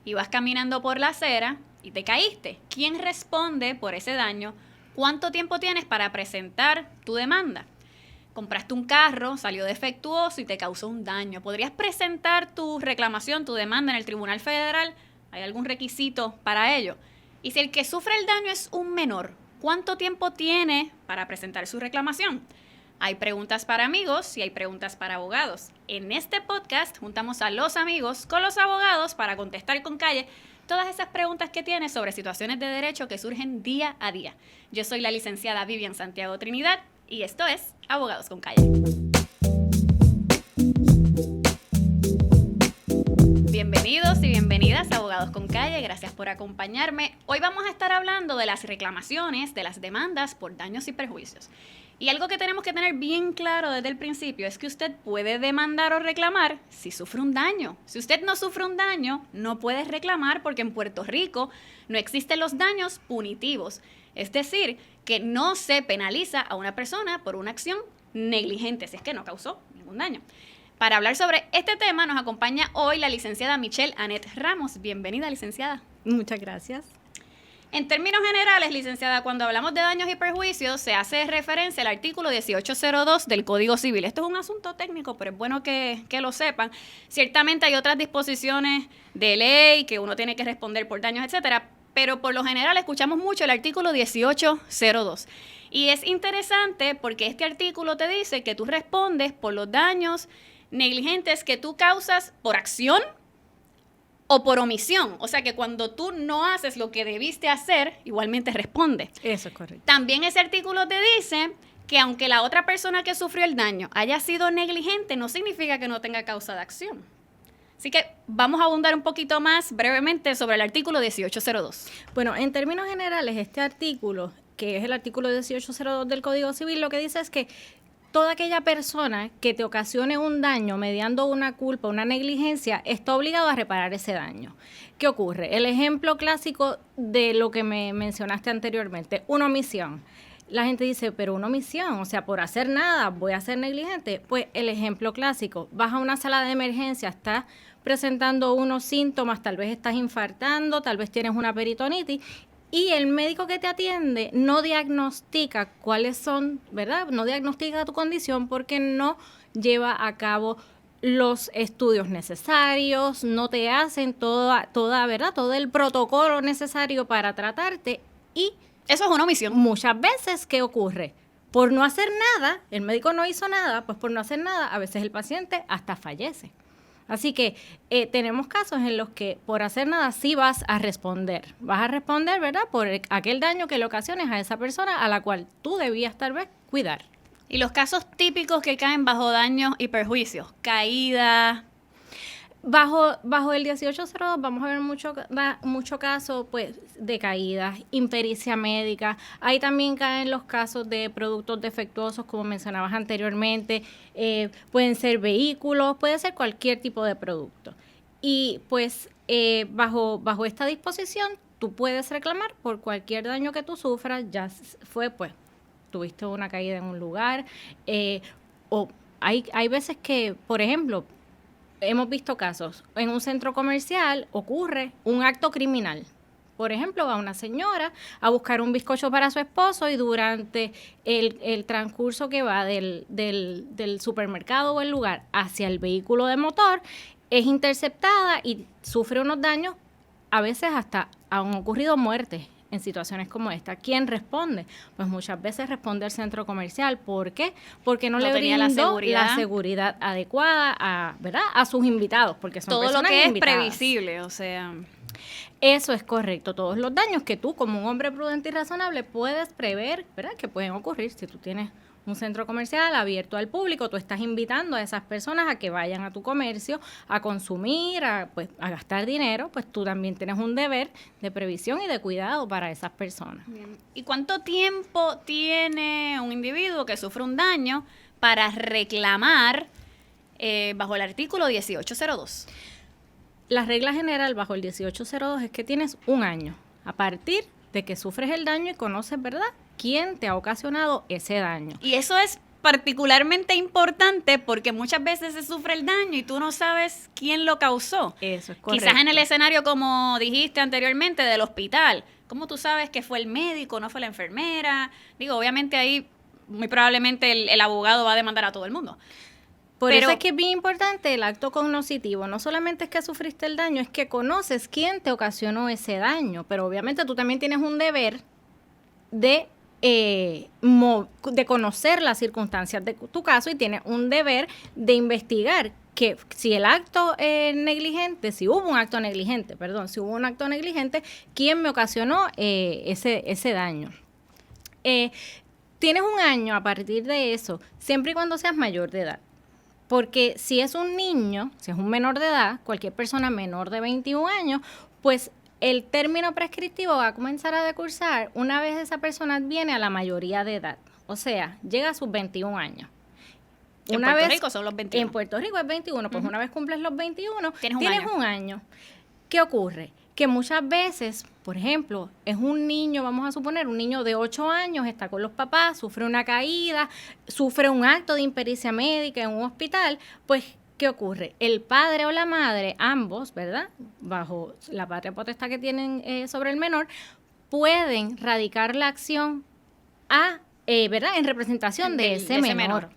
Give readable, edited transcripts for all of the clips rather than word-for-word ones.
ibas caminando por la acera y te caíste. ¿Quién responde por ese daño? ¿Cuánto tiempo tienes para presentar tu demanda? Compraste un carro, salió defectuoso y te causó un daño. ¿Podrías presentar tu reclamación, tu demanda en el Tribunal Federal? ¿Hay algún requisito para ello? Y si el que sufre el daño es un menor, ¿cuánto tiempo tiene para presentar su reclamación? Hay preguntas para amigos y hay preguntas para abogados. En este podcast juntamos a los amigos con los abogados para contestar con calle todas esas preguntas que tienes sobre situaciones de derecho que surgen día a día. Yo soy la licenciada Vivian Santiago Trinidad y esto es Abogados con Calle. Bienvenidos y bienvenidas a Abogados con Calle, gracias por acompañarme. Hoy vamos a estar hablando de las reclamaciones, de las demandas por daños y perjuicios. Y algo que tenemos que tener bien claro desde el principio es que usted puede demandar o reclamar si sufre un daño. Si usted no sufre un daño, no puede reclamar porque en Puerto Rico no existen los daños punitivos. Es decir, que no se penaliza a una persona por una acción negligente, si es que no causó ningún daño. Para hablar sobre este tema nos acompaña hoy la licenciada Michelle Annette Ramos. Bienvenida, licenciada. Muchas gracias. En términos generales, licenciada, cuando hablamos de daños y perjuicios, se hace referencia al artículo 1802 del Código Civil. Esto es un asunto técnico, pero es bueno que lo sepan. Ciertamente hay otras disposiciones de ley que uno tiene que responder por daños, etcétera, pero por lo general escuchamos mucho el artículo 1802. Y es interesante porque este artículo te dice que tú respondes por los daños negligentes que tú causas por acción o por omisión. O sea que cuando tú no haces lo que debiste hacer, igualmente responde. Eso es correcto. También ese artículo te dice que aunque la otra persona que sufrió el daño haya sido negligente, no significa que no tenga causa de acción. Así que vamos a abundar un poquito más brevemente sobre el artículo 1802. Bueno, en términos generales, este artículo, que es el artículo 1802 del Código Civil, lo que dice es que toda aquella persona que te ocasione un daño mediando una culpa, una negligencia, está obligado a reparar ese daño. ¿Qué ocurre? El ejemplo clásico de lo que me mencionaste anteriormente, una omisión. La gente dice, pero una omisión, o sea, por hacer nada voy a ser negligente. Pues el ejemplo clásico, vas a una sala de emergencia, estás presentando unos síntomas, tal vez estás infartando, tal vez tienes una peritonitis, y el médico que te atiende no diagnostica cuáles son, ¿verdad? No diagnostica tu condición porque no lleva a cabo los estudios necesarios, no te hacen ¿verdad? Todo el protocolo necesario para tratarte y eso es una omisión. Muchas veces, ¿qué ocurre? Por no hacer nada, el médico no hizo nada, pues por no hacer nada, a veces el paciente hasta fallece. Así que tenemos casos en los que por hacer nada sí vas a responder. Vas a responder, ¿verdad? Por aquel daño que le ocasiones a esa persona a la cual tú debías tal vez cuidar. Y los casos típicos que caen bajo daños y perjuicios, caída. Bajo el 1802 vamos a ver mucho caso pues, de caídas, impericia médica. Ahí también caen los casos de productos defectuosos, como mencionabas anteriormente. Pueden ser vehículos, puede ser cualquier tipo de producto. Y pues bajo esta disposición tú puedes reclamar por cualquier daño que tú sufras, ya fue pues tuviste una caída en un lugar o hay veces que, por ejemplo, hemos visto casos, en un centro comercial ocurre un acto criminal. Por ejemplo, va una señora a buscar un bizcocho para su esposo y durante el transcurso que va del supermercado o el lugar hacia el vehículo de motor, es interceptada y sufre unos daños, a veces hasta han ocurrido muertes en situaciones como esta. ¿Quién responde? Pues muchas veces responde el centro comercial. ¿Por qué? Porque no le brindó la seguridad adecuada ¿verdad? A sus invitados, porque son todo personas lo que invitadas. Es previsible, o sea. Eso es correcto. Todos los daños que tú, como un hombre prudente y razonable, puedes prever, ¿verdad? Que pueden ocurrir si tú tienes un centro comercial abierto al público, tú estás invitando a esas personas a que vayan a tu comercio a consumir, a gastar dinero, pues tú también tienes un deber de previsión y de cuidado para esas personas. Bien. ¿Y cuánto tiempo tiene un individuo que sufre un daño para reclamar bajo el artículo 1802? La regla general bajo el 1802 es que tienes un año a partir de que sufres el daño y conoces, ¿verdad?, quién te ha ocasionado ese daño. Y eso es particularmente importante porque muchas veces se sufre el daño y tú no sabes quién lo causó. Eso es correcto. Quizás en el escenario, como dijiste anteriormente, del hospital. ¿Cómo tú sabes que fue el médico, no fue la enfermera? Digo, obviamente ahí muy probablemente el abogado va a demandar a todo el mundo. Por eso es que es bien importante el acto cognoscitivo. No solamente es que sufriste el daño, es que conoces quién te ocasionó ese daño. Pero obviamente tú también tienes un deber de conocer las circunstancias de tu caso y tienes un deber de investigar que si el acto negligente, si hubo un acto negligente, ¿quién me ocasionó ese daño? Tienes un año a partir de eso, siempre y cuando seas mayor de edad. Porque si es un niño, si es un menor de edad, cualquier persona menor de 21 años, pues el término prescriptivo va a comenzar a decursar una vez esa persona viene a la mayoría de edad. O sea, llega a sus 21 años. En Puerto Rico son los 21. En Puerto Rico es 21. Pues una vez cumples los 21, tienes un año. ¿Qué ocurre? Que muchas veces, por ejemplo, es un niño, vamos a suponer, un niño de 8 años, está con los papás, sufre una caída, sufre un acto de impericia médica en un hospital, pues, ¿qué ocurre? El padre o la madre, ambos, ¿verdad?, bajo la patria potestad que tienen sobre el menor, pueden radicar la acción ¿verdad?, en representación de ese menor.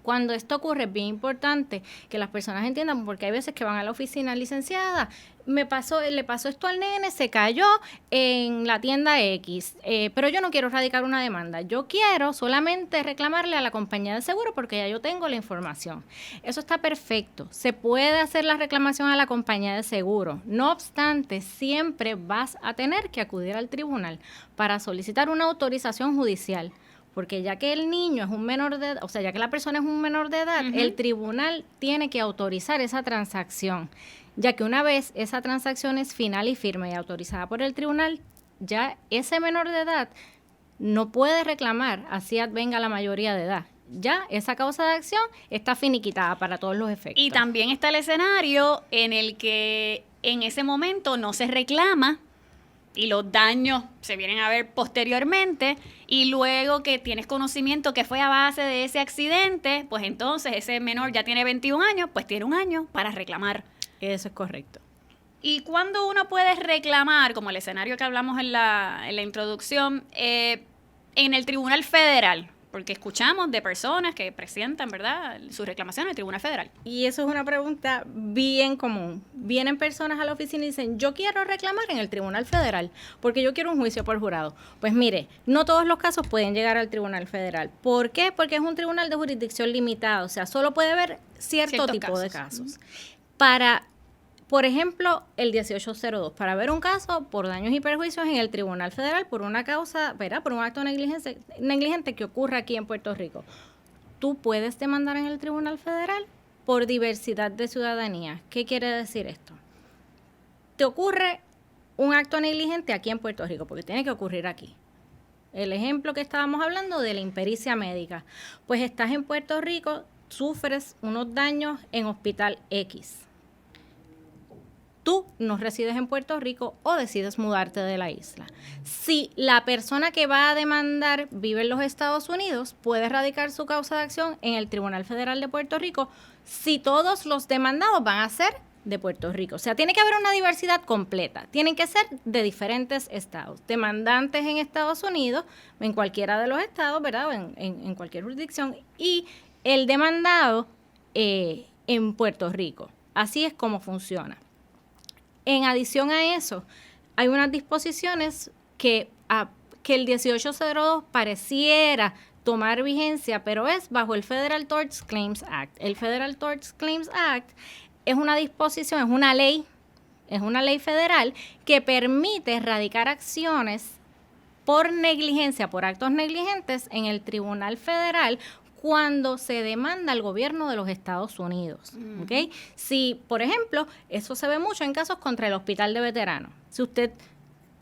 Cuando esto ocurre es bien importante que las personas entiendan, porque hay veces que van a la oficina, licenciada, le pasó esto al nene, se cayó en la tienda X, pero yo no quiero radicar una demanda, yo quiero solamente reclamarle a la compañía de seguro porque ya yo tengo la información. Eso está perfecto, se puede hacer la reclamación a la compañía de seguro, no obstante, siempre vas a tener que acudir al tribunal para solicitar una autorización judicial. Porque ya que el niño es un menor de edad, o sea, ya que la persona es un menor de edad, el tribunal tiene que autorizar esa transacción. Ya que una vez esa transacción es final y firme y autorizada por el tribunal, ya ese menor de edad no puede reclamar así venga la mayoría de edad. Ya esa causa de acción está finiquitada para todos los efectos. Y también está el escenario en el que en ese momento no se reclama y los daños se vienen a ver posteriormente, y luego que tienes conocimiento que fue a base de ese accidente, pues entonces ese menor ya tiene 21 años, pues tiene un año para reclamar. Eso es correcto. ¿Y cuándo uno puede reclamar, como el escenario que hablamos en la introducción, en el Tribunal Federal? Porque escuchamos de personas que presentan, ¿verdad?, su reclamación al Tribunal Federal. Y eso es una pregunta bien común. Vienen personas a la oficina y dicen, yo quiero reclamar en el Tribunal Federal porque yo quiero un juicio por jurado. Pues mire, no todos los casos pueden llegar al Tribunal Federal. ¿Por qué? Porque es un tribunal de jurisdicción limitada, o sea, solo puede haber cierto tipo de casos. Por ejemplo, el 1802, para ver un caso por daños y perjuicios en el Tribunal Federal por una causa, ¿verdad?, por un acto negligente que ocurre aquí en Puerto Rico. Tú puedes demandar en el Tribunal Federal por diversidad de ciudadanía. ¿Qué quiere decir esto? Te ocurre un acto negligente aquí en Puerto Rico, porque tiene que ocurrir aquí. El ejemplo que estábamos hablando de la impericia médica. Pues estás en Puerto Rico, sufres unos daños en Hospital X. Tú no resides en Puerto Rico o decides mudarte de la isla. Si la persona que va a demandar vive en los Estados Unidos, puede radicar su causa de acción en el Tribunal Federal de Puerto Rico si todos los demandados van a ser de Puerto Rico. O sea, tiene que haber una diversidad completa. Tienen que ser de diferentes estados. Demandantes en Estados Unidos, en cualquiera de los estados, ¿verdad?, en cualquier jurisdicción, y el demandado en Puerto Rico. Así es como funciona. En adición a eso, hay unas disposiciones que el 1802 pareciera tomar vigencia, pero es bajo el Federal Tort Claims Act. El Federal Tort Claims Act es una disposición, es una ley federal que permite radicar acciones por negligencia, por actos negligentes en el Tribunal Federal cuando se demanda al gobierno de los Estados Unidos, ¿ok? Si, por ejemplo, eso se ve mucho en casos contra el Hospital de Veteranos. Si usted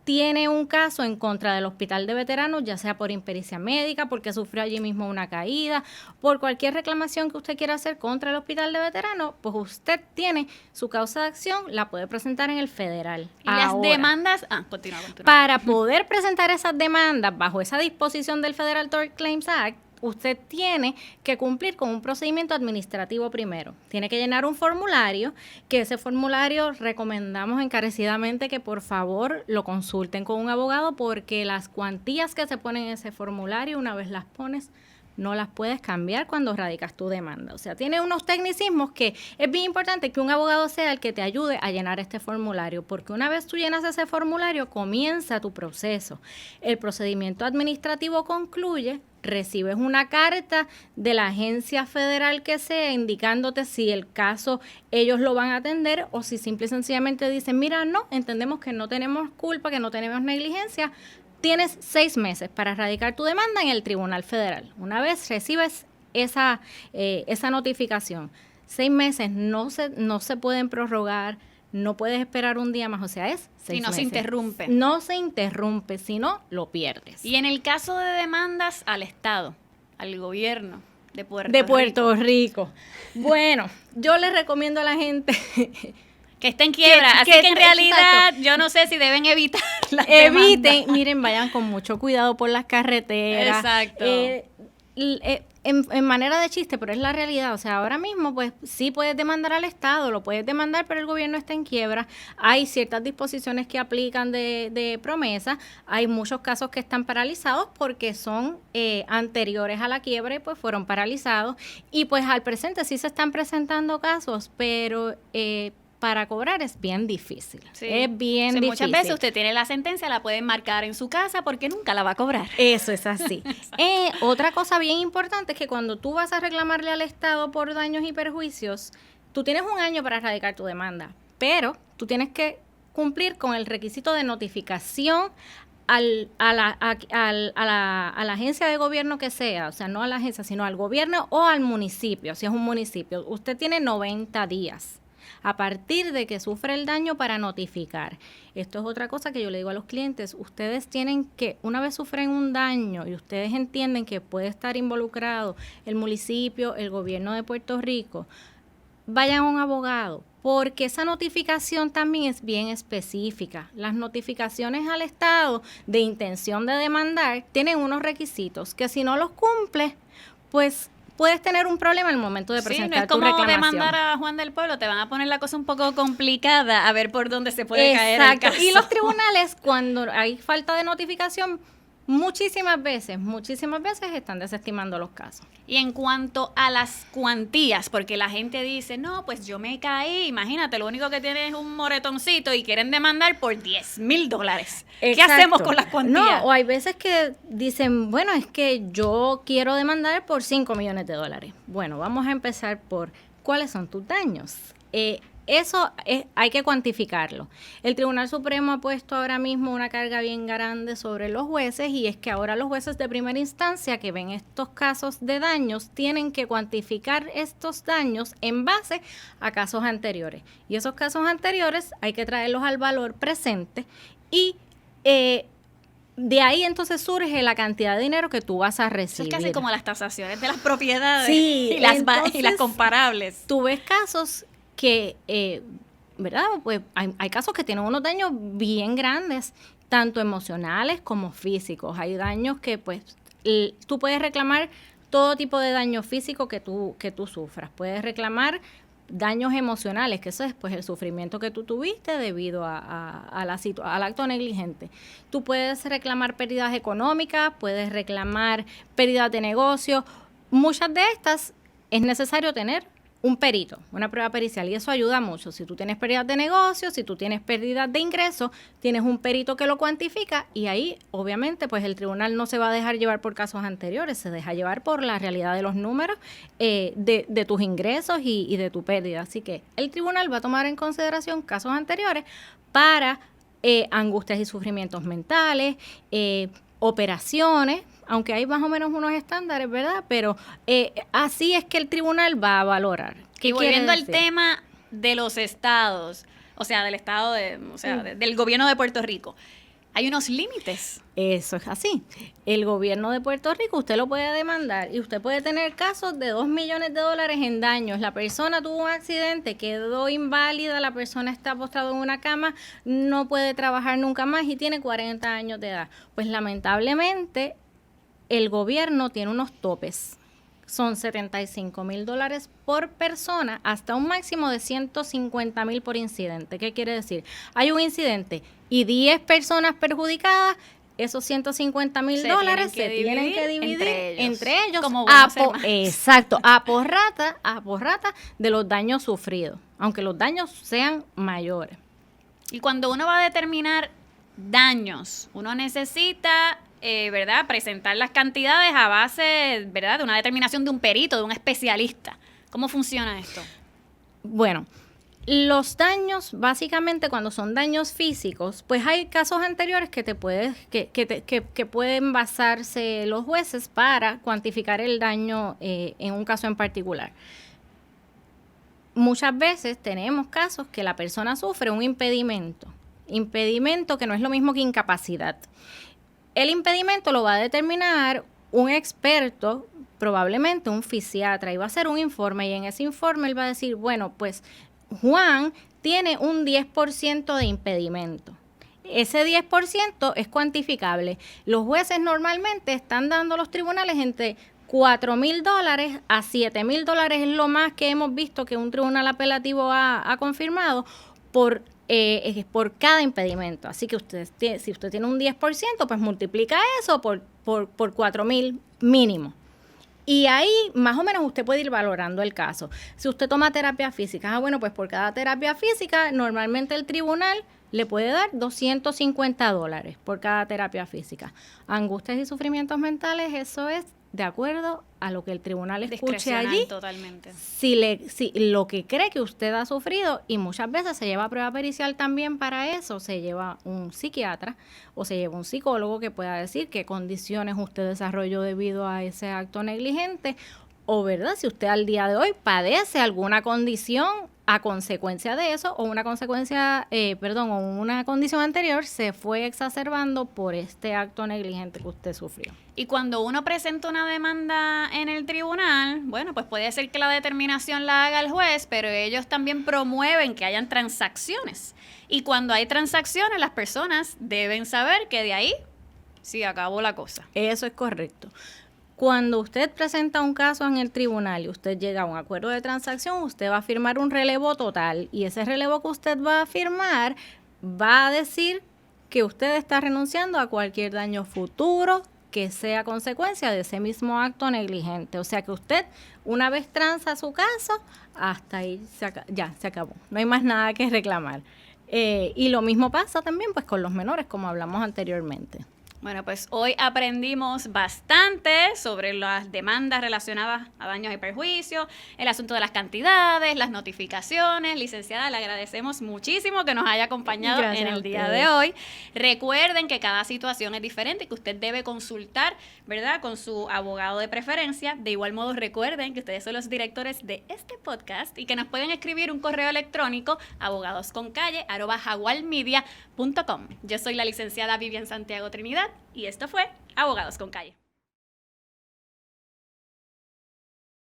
tiene un caso en contra del Hospital de Veteranos, ya sea por impericia médica, porque sufrió allí mismo una caída, por cualquier reclamación que usted quiera hacer contra el Hospital de Veteranos, pues usted tiene su causa de acción, la puede presentar en el federal. Y las demandas... continúa. Para poder presentar esas demandas bajo esa disposición del Federal Tort Claims Act, usted tiene que cumplir con un procedimiento administrativo primero. Tiene que llenar un formulario, que ese formulario recomendamos encarecidamente que por favor lo consulten con un abogado, porque las cuantías que se ponen en ese formulario, una vez las pones, no las puedes cambiar cuando radicas tu demanda. O sea, tiene unos tecnicismos que es bien importante que un abogado sea el que te ayude a llenar este formulario, porque una vez tú llenas ese formulario, comienza tu proceso. El procedimiento administrativo concluye, recibes una carta de la agencia federal que sea indicándote si el caso ellos lo van a atender o si simple y sencillamente dicen, mira, no, entendemos que no tenemos culpa, que no tenemos negligencia. Tienes 6 meses para radicar tu demanda en el Tribunal Federal. Una vez recibes esa notificación, 6 meses no se pueden prorrogar, no puedes esperar un día más, o sea, es 6 meses. Si no se interrumpe. No se interrumpe, si no, lo pierdes. Y en el caso de demandas al Estado, al gobierno de Puerto Rico. Bueno, yo les recomiendo a la gente... que está en quiebra, así que en realidad exacto. Yo no sé si deben evitar las demandas. Miren, vayan con mucho cuidado por las carreteras. Exacto. En manera de chiste, pero es la realidad. O sea, ahora mismo, pues sí puedes demandar al Estado, lo puedes demandar, pero el gobierno está en quiebra. Hay ciertas disposiciones que aplican de promesa. Hay muchos casos que están paralizados porque son anteriores a la quiebra y pues fueron paralizados. Y pues al presente sí se están presentando casos, pero... para cobrar es bien difícil. Sí. Es bien difícil. Muchas veces usted tiene la sentencia, la puede marcar en su casa porque nunca la va a cobrar. Eso es así. Otra cosa bien importante es que cuando tú vas a reclamarle al Estado por daños y perjuicios, tú tienes un año para radicar tu demanda, pero tú tienes que cumplir con el requisito de notificación a la agencia de gobierno que sea, o sea, no a la agencia, sino al gobierno o al municipio, si es un municipio. Usted tiene 90 días. A partir de que sufre el daño para notificar. Esto es otra cosa que yo le digo a los clientes. Ustedes tienen que, una vez sufren un daño y ustedes entienden que puede estar involucrado el municipio, el gobierno de Puerto Rico, vayan a un abogado, porque esa notificación también es bien específica. Las notificaciones al Estado de intención de demandar tienen unos requisitos que si no los cumple, pues... puedes tener un problema en el momento de presentar tu reclamación. No es como demandar a Juan del Pueblo, te van a poner la cosa un poco complicada a ver por dónde se puede caer el caso. Y los tribunales, cuando hay falta de notificación, muchísimas veces están desestimando los casos. Y en cuanto a las cuantías, porque la gente dice, no, pues yo me caí, imagínate, lo único que tiene es un moretoncito y quieren demandar por $10,000. ¿Qué hacemos con las cuantías? No, o hay veces que dicen, bueno, es que yo quiero demandar por $5 millones. Bueno, vamos a empezar por ¿cuáles son tus daños? Eso hay que cuantificarlo. El Tribunal Supremo ha puesto ahora mismo una carga bien grande sobre los jueces, y es que ahora los jueces de primera instancia que ven estos casos de daños tienen que cuantificar estos daños en base a casos anteriores. Y esos casos anteriores hay que traerlos al valor presente y de ahí entonces surge la cantidad de dinero que tú vas a recibir. Eso es casi como las tasaciones de las propiedades, sí, y las comparables. Tú ves casos que, ¿verdad? Pues hay casos que tienen unos daños bien grandes, tanto emocionales como físicos. Hay daños que, pues, tú puedes reclamar todo tipo de daño físico que tú sufras. Puedes reclamar daños emocionales, que eso es, pues, el sufrimiento que tú tuviste debido al acto negligente. Tú puedes reclamar pérdidas económicas, puedes reclamar pérdidas de negocio. Muchas de estas es necesario tener un perito, una prueba pericial, y eso ayuda mucho. Si tú tienes pérdidas de negocio, si tú tienes pérdidas de ingresos, tienes un perito que lo cuantifica, y ahí obviamente pues el tribunal no se va a dejar llevar por casos anteriores, se deja llevar por la realidad de los números de tus ingresos y de tu pérdida. Así que el tribunal va a tomar en consideración casos anteriores para angustias y sufrimientos mentales, operaciones, aunque hay más o menos unos estándares, ¿verdad? Pero así es que el tribunal va a valorar. Y volviendo al tema de los estados, o sea, del estado del gobierno de Puerto Rico, hay unos límites. Eso es así. El gobierno de Puerto Rico usted lo puede demandar y usted puede tener casos de $2 millones en daños. La persona tuvo un accidente, quedó inválida, la persona está postrada en una cama, no puede trabajar nunca más y tiene 40 años de edad. Pues lamentablemente el gobierno tiene unos topes. Son $75,000 por persona hasta un máximo de $150,000 por incidente. ¿Qué quiere decir? Hay un incidente y 10 personas perjudicadas, esos $150,000 se tienen que dividir entre ellos como buenos hermanos. Exacto, a por rata de los daños sufridos, aunque los daños sean mayores. Y cuando uno va a determinar daños, uno necesita, ¿verdad?, presentar las cantidades a base, ¿verdad?, de una determinación de un perito, de un especialista. ¿Cómo funciona esto? Bueno, los daños, básicamente cuando son daños físicos, pues hay casos anteriores que pueden basarse los jueces para cuantificar el daño en un caso en particular. Muchas veces tenemos casos que la persona sufre un impedimento que no es lo mismo que incapacidad. El impedimento lo va a determinar un experto, probablemente un fisiatra, y va a hacer un informe, y en ese informe él va a decir, bueno, pues Juan tiene un 10% de impedimento. Ese 10% es cuantificable. Los jueces normalmente están dando a los tribunales entre $4,000 a $7,000, es lo más que hemos visto que un tribunal apelativo ha confirmado por cada impedimento. Así que si usted tiene un 10%, pues multiplica eso por 4,000 mínimo. Y ahí más o menos usted puede ir valorando el caso. Si usted toma terapia física, bueno, pues por cada terapia física, normalmente el tribunal le puede dar $250 por cada terapia física. Angustias y sufrimientos mentales, eso es de acuerdo a lo que el tribunal escuche allí. Totalmente. Si lo que cree que usted ha sufrido, y muchas veces se lleva prueba pericial también para eso, se lleva un psiquiatra o se lleva un psicólogo que pueda decir qué condiciones usted desarrolló debido a ese acto negligente, o verdad, si usted al día de hoy padece alguna condición a consecuencia de eso, o una condición anterior se fue exacerbando por este acto negligente que usted sufrió. Y cuando uno presenta una demanda en el tribunal, bueno, pues puede ser que la determinación la haga el juez, pero ellos también promueven que hayan transacciones. Y cuando hay transacciones, las personas deben saber que de ahí sí acabó la cosa. Eso es correcto. Cuando usted presenta un caso en el tribunal y usted llega a un acuerdo de transacción, usted va a firmar un relevo total, y ese relevo que usted va a firmar va a decir que usted está renunciando a cualquier daño futuro que sea consecuencia de ese mismo acto negligente. O sea que usted, una vez transa su caso, hasta ahí ya se acabó. No hay más nada que reclamar. Y lo mismo pasa también pues con los menores, como hablamos anteriormente. Bueno, pues hoy aprendimos bastante sobre las demandas relacionadas a daños y perjuicios, el asunto de las cantidades, las notificaciones. Licenciada, le agradecemos muchísimo que nos haya acompañado en el día de hoy. Recuerden que cada situación es diferente y que usted debe consultar, ¿verdad?, con su abogado de preferencia. De igual modo, recuerden que ustedes son los directores de este podcast y que nos pueden escribir un correo electrónico abogadosconcalle@jaguarmedia.com. Yo soy la licenciada Vivian Santiago Trinidad y esto fue Abogados con Calle.